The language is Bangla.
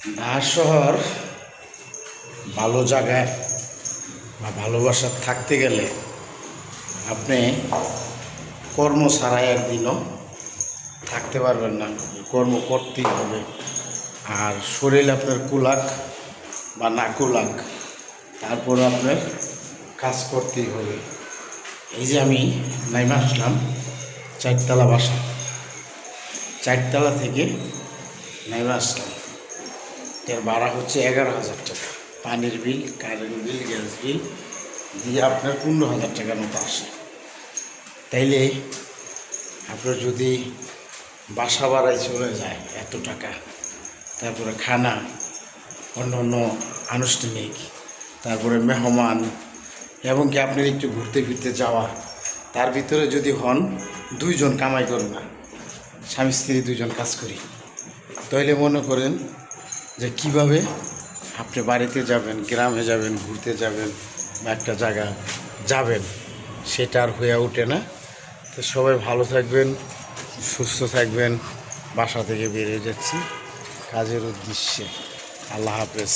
ঢাকা শহর ভালো জায়গায় বা ভালোবাসা থাকতে গেলে আপনি কর্ম ছাড়া একদিনও থাকতে পারবেন না, কর্ম করতেই হবে। আর শরীর আপনার কুলাক বা না কুলাক, তারপর আপনার কাজ করতেই হবে। এই যে আমি নাইমা আসলাম 4তলা বাসা, 4তলা থেকে নাইমা আসলাম। এর ভাড়া হচ্ছে 11,000 টাকা, পানির বিল, কারেন্ট বিল, গ্যাস বিল দিয়ে আপনার 15,000 টাকার মতো আসে। তাইলে আপনার যদি বাসা ভাড়ায় চলে যায় এত টাকা, তারপরে খানা, অন্য অন্য আনুষ্ঠানিক, তারপরে মেহমান, এবং কি আপনার একটু ঘুরতে ফিরতে যাওয়া, তার ভিতরে যদি হন 2 জন কামাই করে না, স্বামী স্ত্রী 2 জন কাজ করি, তাইলে মনে করেন যে কিভাবে আপনি বাড়িতে যাবেন, গ্রামে যাবেন, ঘুরতে যাবেন বা একটা জায়গা যাবেন, সেটা আর হয়ে ওঠে না। তো সবাই ভালো থাকবেন, সুস্থ থাকবেন। বাসা থেকে বেরিয়ে যাচ্ছি কাজের উদ্দেশ্যে। আল্লাহ হাফেজ।